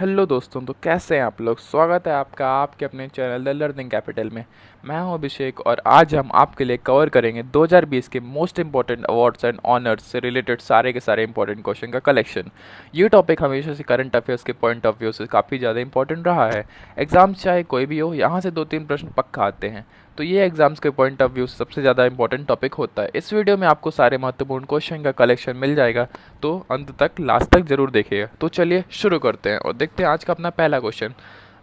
Hello दोस्तों, तो कैसे हैं आप लोग। स्वागत है आपका आपके अपने चैनल द लर्निंग कैपिटल में। मैं हूं अभिषेक और आज हम आपके लिए कवर करेंगे 2020 के most important awards and honours से रिलेटेड सारे के सारे इंपॉर्टेंट क्वेश्चन का कलेक्शन। ये टॉपिक हमेशा से करंट अफेयर्स के पॉइंट ऑफ व्यू से काफ़ी ज़्यादा इंपॉर्टेंट रहा है। एग्जाम्स चाहे कोई भी हो, यहाँ से 2-3 प्रश्न पक्का आते हैं, तो ये एग्जाम्स के पॉइंट ऑफ व्यू से सबसे ज़्यादा इंपॉर्टेंट टॉपिक होता है। इस वीडियो में आपको सारे महत्वपूर्ण क्वेश्चन का कलेक्शन मिल जाएगा, तो अंत तक लास्ट तक जरूर देखिएगा। तो चलिए शुरू करते हैं और देखते हैं आज का अपना पहला क्वेश्चन।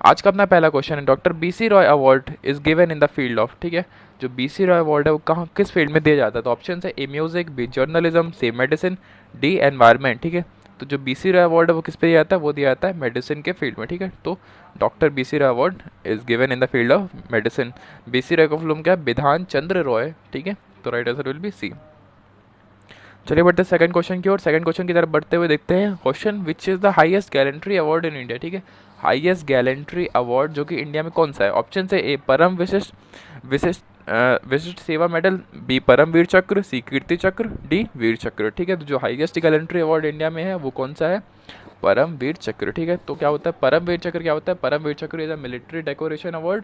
आज का अपना पहला क्वेश्चन है, doctor BC Roy award is given in the field of. ठीक है, जो बीसी रॉय अवार्ड है वो कहाँ किस फील्ड में दिया जाता है। तो ऑप्शन है ए म्यूजिक, बी जर्नलिज्म, सी मेडिसिन, डी एनवायरमेंट। ठीक है, तो जो बीसी रॉय अवार्ड है वो किस पे दिया जाता है, वो दिया जाता है मेडिसिन के फील्ड में। ठीक है, तो doctor BC Roy award is given in the field of medicine. BC Roy का फुल फॉर्म क्या है, बिधान चंद्र रॉय। ठीक है, तो right answer will be C. चलिए बढ़ते हैं सेकंड क्वेश्चन की ओर। सेकंड क्वेश्चन की तरफ बढ़ते हुए देखते हैं question, which is the highest gallantry award in India. ठीक है, हाईएस्ट गैलेंट्री अवार्ड जो कि इंडिया में कौन सा है। ऑप्शन है ए परम विशिष्ट विशिष्ट विशिष्ट सेवा मेडल, बी परम वीर चक्र, सी कीर्ति चक्र, डी वीर चक्र। ठीक है, तो जो हाईएस्ट गैलेंट्री अवार्ड इंडिया में है वो कौन सा है, परम वीर चक्र। ठीक है, तो क्या होता है परम वीर चक्र, क्या होता है परम वीर चक्र is a military decoration award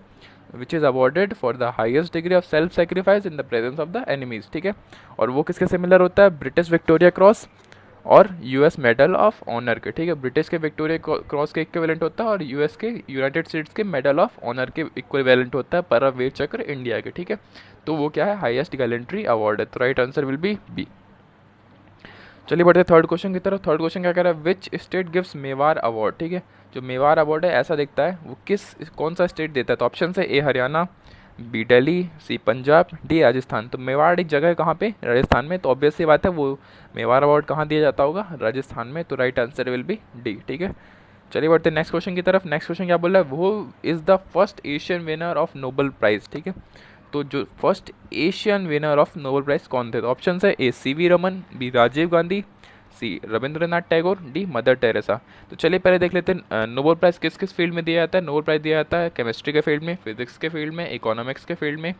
which is awarded for the highest degree of self sacrifice in the presence of the enemies. ठीक है, और वो किसके सिमिलर होता है, ब्रिटिश विक्टोरिया क्रॉस और यूएस मेडल ऑफ ऑनर के। ठीक है, ब्रिटिश के विक्टोरिया क्रॉस के इक्विवेलेंट होता है और यूएस के यूनाइटेड स्टेट्स के मेडल ऑफ ऑनर के इक्विवेलेंट होता है परम वीर चक्र इंडिया के। ठीक है, तो वो क्या है, हाईएस्ट गैलेंट्री अवार्ड है, तो right answer will be B. चलिए बढ़ते थर्ड क्वेश्चन की तरफ। थर्ड क्वेश्चन क्या कह रहा है, which state gives Mewar award. ठीक है, जो मेवार अवार्ड है ऐसा दिखता है वो कौन सा स्टेट देता है। तो ऑप्शन है ए हरियाणा, बी दिल्ली, सी पंजाब, डी राजस्थान। तो मेवाड़ एक जगह है कहाँ पे, राजस्थान में, तो ऑब्वियस सी बात है वो मेवाड़ अवार्ड कहाँ दिया जाता होगा, राजस्थान में, तो right answer will B D. ठीक है, चलिए बढ़ते नेक्स्ट क्वेश्चन की तरफ। नेक्स्ट क्वेश्चन क्या बोल रहा है, who is the first Asian winner of Nobel prize. ठीक है, तो जो first Asian winner of Nobel prize कौन थे। तो ऑप्शन है A C V Raman, B Rajiv Gandhi, C Rabindranath Tagore, D Mother Teresa. तो चलिए पहले देख लेते हैं नोबेल प्राइज किस किस फील्ड में दिया जाता है। नोबेल प्राइज दिया जाता है केमिस्ट्री के फील्ड में, फिजिक्स के फील्ड में, इकोनॉमिक्स के फील्ड में,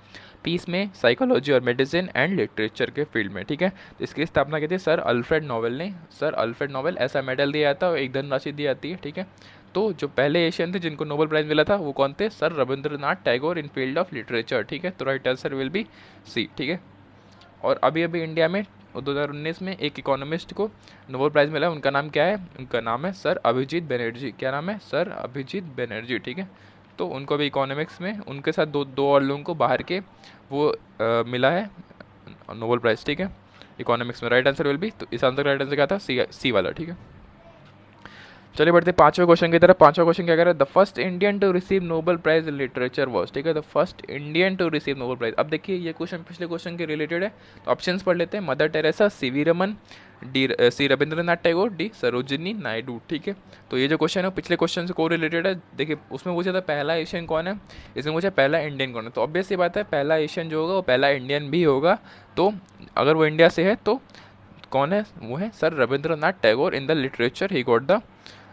पीस में, साइकोलॉजी और मेडिसिन एंड लिटरेचर के फील्ड में। ठीक है, तो इसकी स्थापना की थी सर अल्फ्रेड नोबेल ने। सर अल्फ्रेड नोबेल ऐसा मेडल दिया जाता है और एक धनराशि दी जाती है। ठीक है, तो जो पहले एशियन थे जिनको नोबेल प्राइज मिला था वो कौन थे, sir Rabindranath Tagore in field of literature. ठीक है, तो right answer will be C. ठीक है, और अभी अभी इंडिया में 2019 में एक इकोनॉमिस्ट को नोबेल प्राइज़ मिला, उनका नाम क्या है, उनका नाम है सर अभिजीत बनर्जी। क्या नाम है, सर अभिजीत बनर्जी। ठीक है, तो उनको भी इकोनॉमिक्स में उनके साथ दो दो और लोगों को बाहर के वो मिला है नोबेल प्राइज़। ठीक है, इकोनॉमिक्स में। राइट आंसर विल बी, तो इस आंसर का राइट आंसर क्या था, सी वाला। ठीक है, चलिए बढ़ते पांचवें क्वेश्चन की तरफ। पांचवा क्वेश्चन क्या कह रहा है, the first Indian to receive Nobel prize in literature was. ठीक है, the first Indian to receive Nobel prize. अब देखिए ये क्वेश्चन पिछले क्वेश्चन के रिलेटेड है, तो ऑप्शंस पढ़ लेते हैं, Mother Teresa, C V Raman, D C Rabindranath Tagore, D Sarojini Naidu. ठीक है, तो ये जो क्वेश्चन है पिछले क्वेश्चन से को रिलेटेड है। देखिए उसमें पूछा था पहला एशियन कौन है, इसमें पूछा पहला इंडियन कौन है, तो ऑब्वियस सी बात है पहला एशियन जो होगा वो पहला इंडियन भी होगा। तो अगर वो इंडिया से है तो कौन है, वो है sir Rabindranath Tagore. In the literature he got the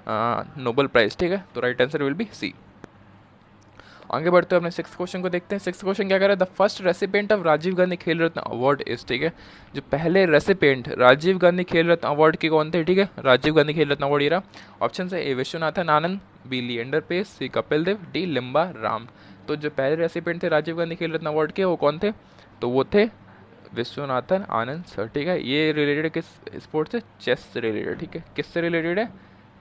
Nobel prize. ठीक है, तो right answer will be C. आगे बढ़ते हुए अपने सिक्स क्वेश्चन को देखते हैं। सिक्स क्वेश्चन क्या कह रहा है, the first recipient of Rajiv Gandhi Khel Ratna award is. ठीक है, जो पहले रेसिपेंट राजीव गांधी खेल रत्न अवार्ड के कौन थे। ठीक है, राजीव गांधी खेल रत्न अवार्ड ये रहा। ऑप्शन है ए विश्वनाथन आनंद, बी लिएंडर पेस, सी कपिल देव, डी लिम्बा राम। तो जो पहले रेसिपेंट थे राजीव गांधी खेल रत्न अवार्ड के वो कौन थे, तो वो थे विश्वनाथन आनंद सर। ठीक है, ये रिलेटेड किस स्पोर्ट से, चेस से रिलेटेड। ठीक है, किससे रिलेटेड है,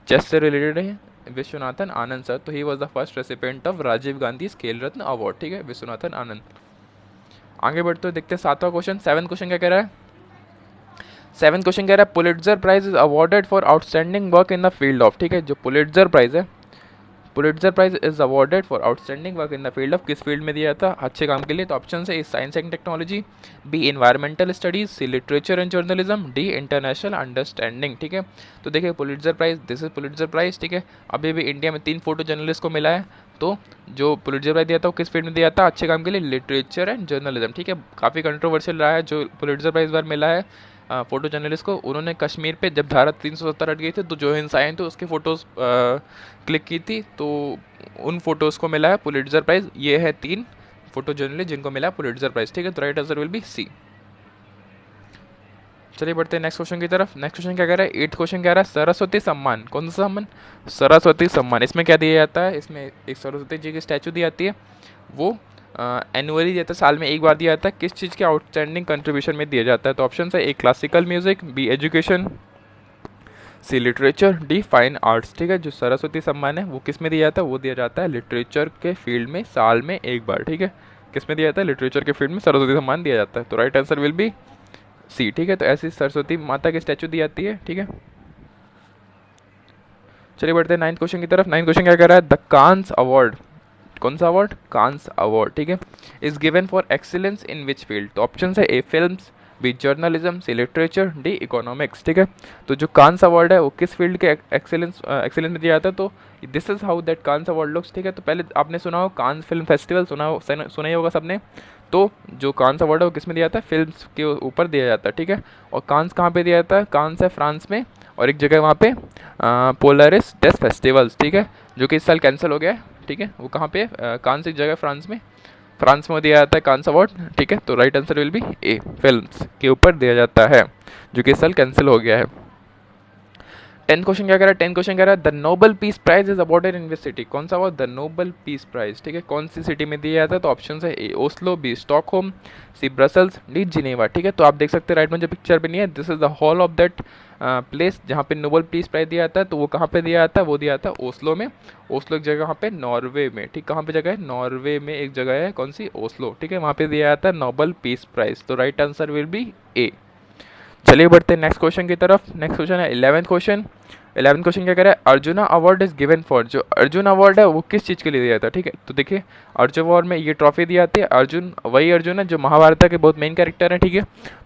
चेस से रिलेटेड है विश्वनाथन आनंद सर। तो he was the first recipient of Rajiv Gandhi Khel Ratna award. ठीक है, विश्वनाथन आनंद। आगे बढ़ते हुए देखते हैं सातवां क्वेश्चन। सेवन क्वेश्चन क्या कह रहा है, सेवन क्वेश्चन कह रहा है Pulitzer prize is awarded for outstanding work in the field of. ठीक है, जो पुलिट्जर प्राइज है, Pulitzer prize is awarded for outstanding work in the field of, किस फील्ड में दिया था, अच्छे काम के लिए। तो ऑप्शन है science and technology, B environmental studies, C literature and journalism, D international understanding. ठीक है, तो देखिए Pulitzer prize, this is Pulitzer prize. ठीक है, अभी भी इंडिया में 3 फोटो जर्नलिस्ट को मिला है। तो जो पुलिट्जर प्राइज दिया था वो किस फील्ड में दिया था, अच्छे काम के लिए, लिटरेचर एंड जर्नलिज्म। ठीक है, काफ़ी कंट्रोवर्शियल रहा है जो पुलिट्जर प्राइज बार मिला है फोटो जर्नलिस्ट को। उन्होंने कश्मीर पे जब धारा 370 हट गई थी तो जो हिंसाएं थी उसकी फ़ोटोज़ क्लिक की थी, तो उन फोटोज़ को मिला है पुलिट्जर प्राइज़। ये है 3 फोटो जर्नलिस्ट जिनको मिला है पुलिट्जर प्राइज़। ठीक है, तो right answer will be C. चलिए बढ़ते हैं नेक्स्ट क्वेश्चन की तरफ। नेक्स्ट क्वेश्चन क्या कह रहा है, 8th क्वेश्चन कह रहा है सरस्वती सम्मान। कौन सा सम्मान, सरस्वती सम्मान। इसमें क्या दिया जाता है, इसमें एक सरस्वती जी की स्टैचू दी जाती है, वो एनुअली दिया जाता है, साल में एक बार दिया जाता है। किस चीज़ के आउटस्टैंडिंग कंट्रीब्यूशन में दिया जाता है, तो ऑप्शन है, A classical music, B education, C literature, D fine arts. ठीक है, जो सरस्वती सम्मान है वो किस में दिया जाता है, वो दिया जाता है लिटरेचर के फील्ड में साल में एक बार। ठीक है, किस में दिया जाता है, लिटरेचर के फील्ड में सरस्वती सम्मान दिया जाता है। तो right answer will be C. ठीक है, तो ऐसी सरस्वती माता की स्टैचू दी जाती है। ठीक है, चलिए बढ़ते हैं 9th क्वेश्चन की तरफ। 9th क्वेश्चन क्या कह रहा है, द कांस अवार्ड। कौन सा अवार्ड, कांस अवार्ड। ठीक है, is given for excellence in which field. तो ऑप्शन है, ए फिल्म्स, बी जर्नलिज्म, सी लिटरेचर, डी इकोनॉमिक्स। ठीक है, तो जो कांस अवार्ड है वो किस फील्ड के एक्सीलेंस में दिया जाता है, तो this is how that Cannes award looks. ठीक है, तो पहले आपने सुना हो कांस फिल्म फेस्टिवल, सुना ही होगा सबने। तो जो कांस अवार्ड है वो किस में दिया जाता है, फिल्म्स के ऊपर दिया जाता है। ठीक है, और कांस कहाँ पे दिया जाता है, कांस है फ्रांस में, और एक जगह वहाँ पे पोलरिस डेस फेस्टिवल्स। ठीक है, जो कि इस साल कैंसिल हो गया है। ठीक है, वो कहाँ पे, कांस एक जगह फ्रांस में दिया जाता है कांस अवार्ड। ठीक है, तो right answer will B A, films के ऊपर दिया जाता है, जो कि इस साल कैंसिल हो गया है। 10th क्वेश्चन क्या कह रहा है, 10th क्वेश्चन कह रहा है, the Nobel peace prize is awarded in which city. कौन सा award, the Nobel peace prize. ठीक है, कौन सी सिटी में दिया जाता है, तो ऑप्शन है, ए ओस्लो, बी स्टॉकहोम, सी ब्रसल्स, डी जिनेवा। ठीक है, तो आप देख सकते हैं राइट में जो पिक्चर बनी है, this is the hall of that place जहाँ पे नोबल पीस प्राइज दिया जाता है। तो वो कहाँ पे दिया जाता है, वो दिया जाता है ओस्लो में। ओस्लो एक जगह कहाँ पे, नॉर्वे में। ठीक, कहाँ पे जगह है, नॉर्वे में एक जगह है, कौन सी, ओस्लो। ठीक है, वहाँ पे दिया जाता है नोबल पीस प्राइज। तो राइट आंसर विल बी ए। चलिए बढ़ते हैं नेक्स्ट क्वेश्चन की तरफ। नेक्स्ट क्वेश्चन है 11th क्वेश्चन। 11th क्वेश्चन क्या कह रहा है, arjuna award is given for. जो अर्जुन अवार्ड है वो किस चीज़ के लिए दिया जाता है। ठीक है, तो देखिए अर्जुन अवार्ड में ये ट्रॉफी दी जाती है, अर्जुन वही अर्जुन है जो महाभारत के बहुत मेन कैरेक्टर हैं। ठीक है,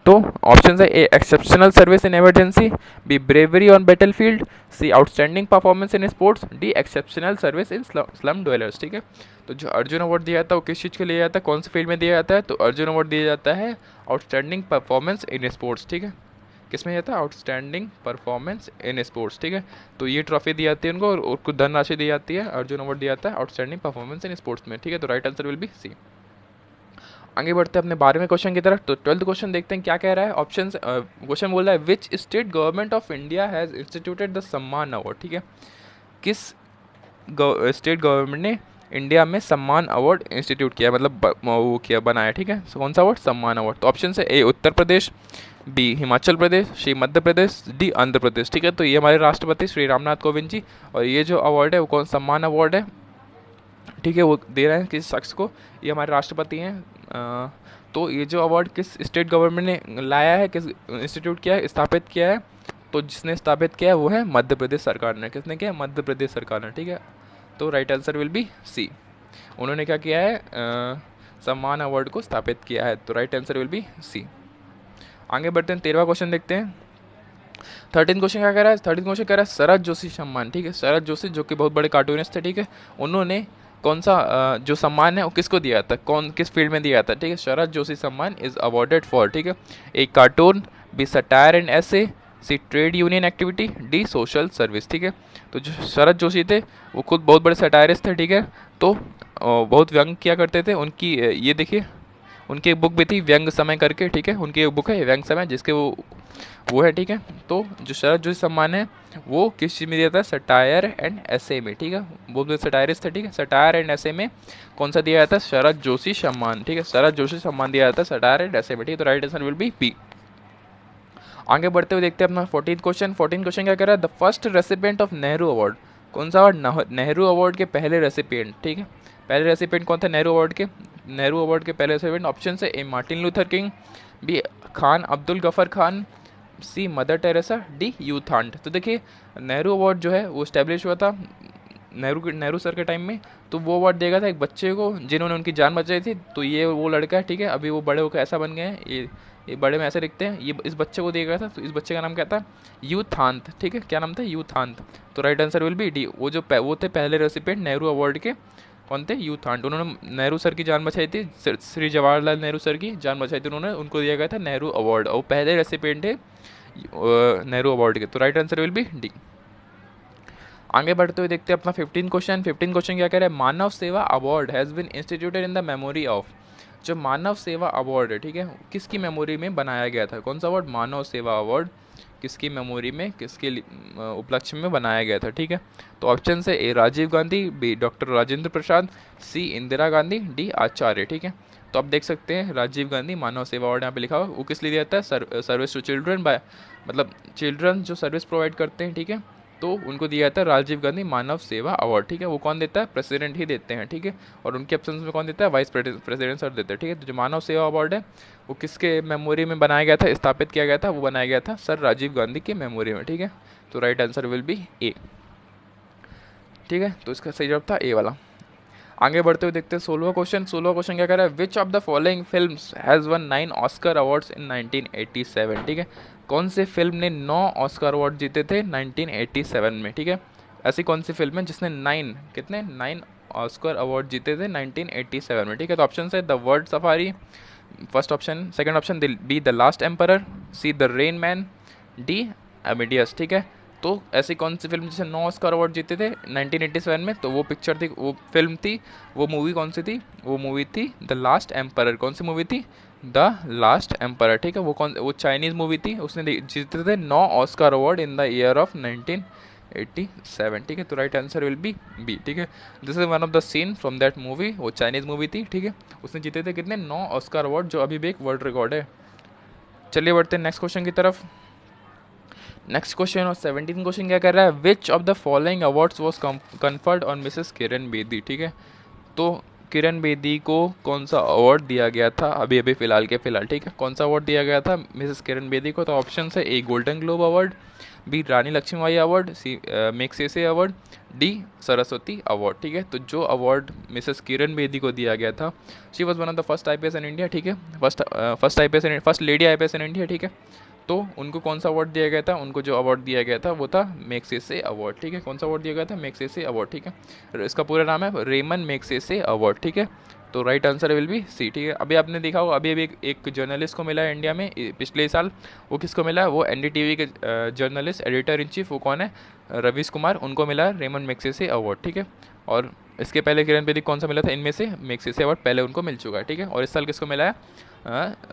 तो ऑप्शन है, A exceptional service in emergency, B bravery on battle field, C outstanding performance in sports, D exceptional service in slum dwellers. ठीक है, तो जो अर्जुन अवार्ड दिया जाता है वो किस चीज़ के लिए जाता है, कौन से फील्ड में दिया जाता है, तो अर्जुन अवार्ड दिया जाता है आउटस्टैंडिंग परफॉर्मेंस इन स्पोर्ट्स। ठीक है, किस में जाता है, आउटस्टैंडिंग परफॉर्मेंस इन स्पोर्ट्स। ठीक है, तो ये ट्रॉफी दी जाती है उनको, और कुछ धनराशि दी जाती है। अर्जुन अवार्ड दिया जाता है आउटस्टैंडिंग परफॉर्मेंस इन स्पोर्ट्स में। ठीक है, तो right answer will be C. आगे बढ़ते हैं अपने 12वें क्वेश्चन की तरफ। तो 12th क्वेश्चन देखते हैं क्या कह रहा है। ऑप्शन क्वेश्चन बोल रहा है, which state government of India has instituted the सम्मान अवार्ड। ठीक है, किस स्टेट गवर्नमेंट ने इंडिया में सम्मान अवार्ड इंस्टीट्यूट किया, मतलब वो किया, बनाया। ठीक है, कौन सा अवार्ड, सम्मान अवार्ड। तो ऑप्शन है, ए उत्तर प्रदेश, बी हिमाचल प्रदेश, सी मध्य प्रदेश, डी आंध्र प्रदेश। ठीक है, तो ये हमारे राष्ट्रपति श्री रामनाथ कोविंद जी, और ये जो अवार्ड है वो कौन सम्मान अवार्ड है। ठीक है, वो दे रहे हैं किस शख्स को, ये हमारे राष्ट्रपति हैं। तो ये जो अवार्ड किस स्टेट गवर्नमेंट ने लाया है, किस इंस्टीट्यूट किया है, स्थापित किया है, तो जिसने स्थापित किया है वो है मध्य प्रदेश सरकार ने। किसने किया, मध्य प्रदेश सरकार ने। ठीक है, तो right answer will be C. उन्होंने क्या किया है, सम्मान अवार्ड को स्थापित किया है। तो right answer will be C. आगे बढ़ते हैं, 13वां क्वेश्चन देखते हैं। 13th क्वेश्चन क्या कह रहा है, 13th क्वेश्चन कह रहा है शरद जोशी सम्मान। ठीक है, शरद जोशी जो कि बहुत बड़े कार्टूनिस्ट थे। ठीक है, उन्होंने कौन सा जो सम्मान है वो किसको दिया था, कौन किस फील्ड में दिया था। ठीक है, शरद जोशी सम्मान इज अवॉर्डेड फॉर। ठीक है, एक cartoon, B satire and essays, C trade union activity, D social service. ठीक है, तो जो शरद जोशी थे वो खुद बहुत बड़े सटायरिस्ट थे। ठीक है, तो बहुत व्यंग किया करते थे। उनकी ये देखिए, उनकी एक बुक भी थी व्यंग समय करके। ठीक है, उनकी एक बुक है व्यंग समय, जिसके वो है। ठीक है, तो जो शरद जोशी सम्मान है वो किस चीज़ में दिया था, सटायर एंड ऐसे में। ठीक है, बहुत बड़े सटायरिस्ट थे। ठीक है, सटायर एंड ऐसे में कौन सा दिया जाता है, शरद जोशी सम्मान। ठीक है, शरद जोशी सम्मान दिया जाता है सटायर एंड ऐसे में। ठीक है, तो right answer will be B. आगे बढ़ते हुए देखते हैं अपना 14th क्वेश्चन। 14th क्वेश्चन क्या कह रहा है, the first recipient of Nehru award. कौन सा अवार्ड, नेहरू अवार्ड के पहले रेसिपिएंट। ठीक है, पहले रेसिपिएंट कौन था नेहरू अवार्ड के, नेहरू अवार्ड के पहले रेसिपिएंट। ऑप्शन है, A Martin Luther King, B Khan Abdul Gaffar Khan, C Mother Teresa, D U Thant. तो देखिए नेहरू अवार्ड जो है वो स्टैब्लिश हुआ था नेहरू सर के टाइम में। तो वो अवार्ड देगा था एक बच्चे को जिन्होंने उनकी जान बचाई थी। तो ये वो लड़का है। ठीक है, अभी वो बड़े होकर ऐसा बन गए हैं, ये बड़े में ऐसे दिखते हैं। ये इस बच्चे को दिया गया था। तो इस बच्चे का नाम क्या था, यूथांत। ठीक है, क्या नाम था, यूथांत। तो right answer will B D. वो थे पहले रेसिपिएंट नेहरू अवार्ड के, कौन थे, यूथांट। उन्होंने नेहरू सर की जान बचाई थी, श्री जवाहरलाल नेहरू सर की जान बचाई थी उन्होंने, उनको दिया गया था नेहरू अवार्ड, और पहले रेसिपिएंट थे नेहरू अवार्ड के। तो right answer will B D. आगे बढ़ते हुए देखते हैं अपना 15 क्वेश्चन। 15 क्वेश्चन क्या कह रहा है, Manav Seva award has been instituted in the memory of. जो मानव सेवा अवार्ड है, ठीक है, किसकी मेमोरी में बनाया गया था? कौन सा अवार्ड? मानव सेवा अवार्ड किसकी मेमोरी में, किसके उपलक्ष्य में बनाया गया था? ठीक है, तो ऑप्शन है ए राजीव गांधी, बी डॉक्टर राजेंद्र प्रसाद, सी इंदिरा गांधी, डी आचार्य। ठीक है, तो आप देख सकते हैं राजीव गांधी मानव सेवा अवार्ड यहाँ पे लिखा हुआ, वो किस लिए दिया जाता है? सर्विस टू चिल्ड्रन बाय, मतलब चिल्ड्रन जो सर्विस प्रोवाइड करते हैं, ठीक है, तो उनको दिया जाता है राजीव गांधी मानव सेवा अवार्ड। ठीक है, वो कौन देता है? प्रेसिडेंट ही देते हैं। ठीक है, और उनके एब्सेंस में कौन देता है? वाइस प्रेसिडेंट सर देते हैं। ठीक है, तो जो मानव सेवा अवार्ड है वो किसके मेमोरी में बनाया गया था, स्थापित किया गया था? वो बनाया गया था सर राजीव गांधी की मेमोरी में। ठीक है, तो राइट आंसर विल बी ए। ठीक है, तो इसका सही जवाब था ए वाला। आगे बढ़ते हुए देखते हैं 16वां क्वेश्चन। 16वां क्वेश्चन क्या कह रहा है? Which of the following films has one 9 Oscar awards इन 1987? ठीक है, कौन सी फिल्म ने 9 ऑस्कर अवार्ड जीते थे 1987 में? ठीक है, ऐसी कौन सी फिल्म है जिसने 9 ऑस्कर अवार्ड जीते थे 1987 में? ठीक है, तो ऑप्शन है the world safari, first option, second option be the last emperor, see the rain man, D Amadeus. ठीक है, तो ऐसी कौन सी फिल्म जिसे 9 ऑस्कर अवार्ड जीते थे 1987 में? तो वो पिक्चर थी, वो फिल्म थी, वो मूवी कौन सी थी? वो मूवी थी द लास्ट एम्परर। कौन सी मूवी थी? The last emperor. ठीक है, वो चाइनीज़ मूवी थी, उसने जीते थे 9 Oscar award in the year of 1987। ठीक है, तो right answer will be B. ठीक है, this is one of the scene from that movie, वो चाइनीज़ मूवी थी। ठीक है, उसने जीते थे कितने? 9 ऑस्कर अवार्ड, जो अभी भी एक वर्ल्ड रिकॉर्ड है। चलिए बढ़ते हैं नेक्स्ट क्वेश्चन की तरफ। नेक्स्ट क्वेश्चन और 17 क्वेश्चन क्या कर रहा है? Which of the following awards was conferred on Mrs Kiran Bedi? ठीक है, तो किरण बेदी को कौन सा अवार्ड दिया गया था अभी अभी फ़िलहाल के फ़िलहाल? ठीक है, कौन सा अवार्ड दिया गया था मिसेस किरण बेदी को? तो ऑप्शन है A Golden Globe award, B Rani Lakshmibai award, C Magsaysay award, D Saraswati award. ठीक है, तो जो अवार्ड मिसेस किरण बेदी को दिया गया था, she was one of the first IPS in India. ठीक है, first lady IPS in India. ठीक है, तो उनको कौन सा अवार्ड दिया गया था? उनको जो अवार्ड दिया गया था वो था मैग्सेसे अवार्ड। ठीक है, कौन सा अवार्ड दिया गया था? Magsaysay award. ठीक है, इसका पूरा नाम है रेमन मैग्सेसे अवार्ड। ठीक है, तो right answer will be C. ठीक है, अभी आपने देखा होगा, अभी अभी एक जर्नलिस्ट को मिला है इंडिया में पिछले साल, वो किसको मिला है? वो NDTV के जर्नलिस्ट एडिटर इन चीफ, वो कौन है? रवीश कुमार, उनको मिला है रेमन मैग्सेसे अवार्ड। ठीक है, और इसके पहले किरण बेदी कौन सा मिला था? इनमें से मैग्सेसे अवार्ड पहले उनको मिल चुका है। ठीक है, और इस साल किसको मिला है?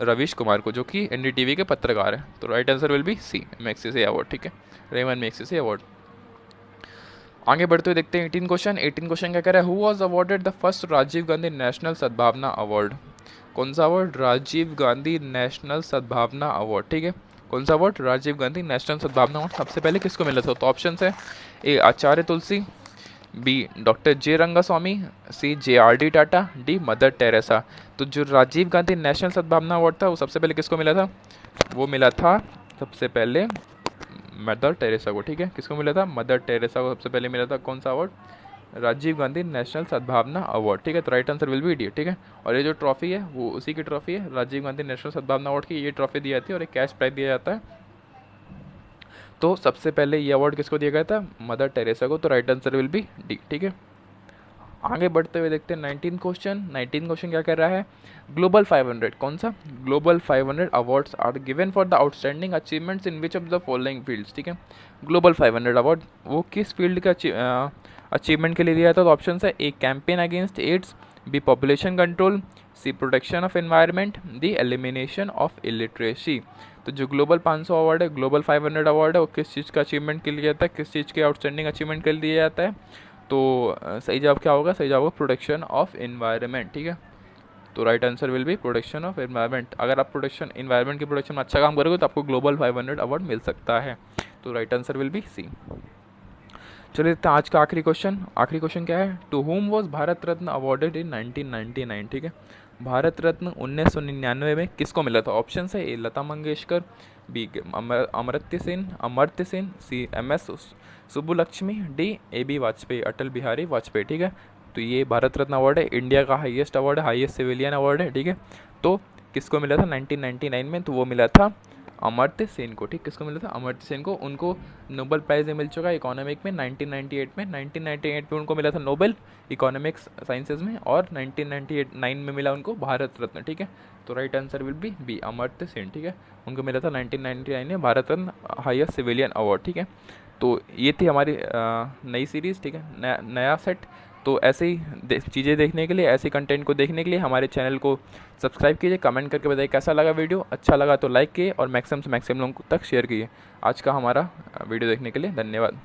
रवीश कुमार को, जो कि NDTV के पत्रकार हैं। तो right answer will be C, Magsaysay award. ठीक है, रेमन मैग्सेसे अवार्ड। आगे बढ़ते हुए देखते हैं 18 क्वेश्चन। 18 क्वेश्चन क्या कह रहा है? Who was awarded the first Rajiv Gandhi national Sadbhavana award? कौन सा अवार्ड? Rajiv Gandhi national Sadbhavana award. ठीक है, कौन सा अवार्ड? राजीव गांधी नेशनल सद्भावना अवार्ड सबसे पहले किसको मिला था? तो ऑप्शन है A Acharya Tulsi, B doctor J Rangaswamy, C JRD Tata, D Mother Teresa. तो जो राजीव गांधी नेशनल सद्भावना अवार्ड था वो सबसे पहले किसको मिला था? वो मिला था सबसे पहले मदर टेरेसा को। ठीक है, किसको मिला था? मदर टेरेसा को सबसे पहले मिला था। कौन सा अवार्ड? Rajiv Gandhi national Sadbhavana award. ठीक है, तो right answer will B D. ठीक है, और ये जो ट्रॉफी है वो उसी की ट्रॉफी है, राजीव गांधी नेशनल सद्भावना अवार्ड की। ये ट्रॉफी दी जाती है और एक कैश प्राइज दिया जाता है। तो सबसे पहले ये अवार्ड किसको दिया गया था? मदर टेरेसा को। तो right answer will B D. ठीक है, आगे बढ़ते हुए देखते हैं 19 क्वेश्चन। 19 क्वेश्चन क्या कर रहा है? ग्लोबल 500, कौन सा? Global 500 awards are given for the outstanding achievements in which of the following fields? ठीक है, ग्लोबल 500 अवार्ड वो किस फील्ड का अचीवमेंट के लिए दिया था? तो ऑप्शन है A campaign against AIDS, B population control, C protection of environment, D elimination of illiteracy. तो जो ग्लोबल 500 अवार्ड है, ग्लोबल 500 अवार्ड है, वो किस चीज़ का अचीवमेंट के लिए जाता है? किस चीज़ के आउटस्टैंडिंग अचीवमेंट के लिए दिया जाता है? तो सही जवाब क्या होगा? सही जवाब होगा प्रोटेक्शन ऑफ एनवायरनमेंट। ठीक है, तो right answer will B protection of environment. अगर आप प्रोटेक्शन एनवायरनमेंट की प्रोटेक्शन में अच्छा काम करोगे तो आपको ग्लोबल 500 अवार्ड मिल सकता है। तो right answer will be C. चलिए देखते हैं आज का आखिरी क्वेश्चन। आखिरी क्वेश्चन क्या है? To whom was Bharat Ratna awarded in 1999? ठीक है, भारत रत्न 1999 में किसको मिला था? ऑप्शन है A Lata Mangeshkar, B Amartya Sen, C MS Subbulakshmi, D AB Vajpayee, Atal Bihari Vajpayee. ठीक है, तो ये भारत रत्न अवार्ड है, इंडिया का हाईएस्ट अवार्ड है, हाईएस्ट सिविलियन अवार्ड है। ठीक है, तो किसको मिला था 1999 में? तो वो मिला था अमर्त्य सेन को। ठीक, किसको मिला था? अमर्त्य सेन को। उनको नोबेल प्राइज़ मिल चुका है इकोनॉमिक में 1998 में। 1998 में उनको मिला था नोबेल इकोनॉमिक्स साइंसेज में, और 1999 में मिला उनको भारत रत्न। ठीक है, तो right answer will be B, Amartya Sen. ठीक है, उनको मिला था 1999 में Bharat Ratna highest civilian award. ठीक है, तो ये थी हमारी नई सीरीज़। ठीक है, नया सेट तो ऐसे ही चीज़ें देखने के लिए, ऐसे कंटेंट को देखने के लिए हमारे चैनल को सब्सक्राइब कीजिए। कमेंट करके बताइए कैसा लगा वीडियो, अच्छा लगा तो लाइक कीजिए और मैक्सिमम से मैक्सिमम लोगों तक शेयर कीजिए। आज का हमारा वीडियो देखने के लिए धन्यवाद।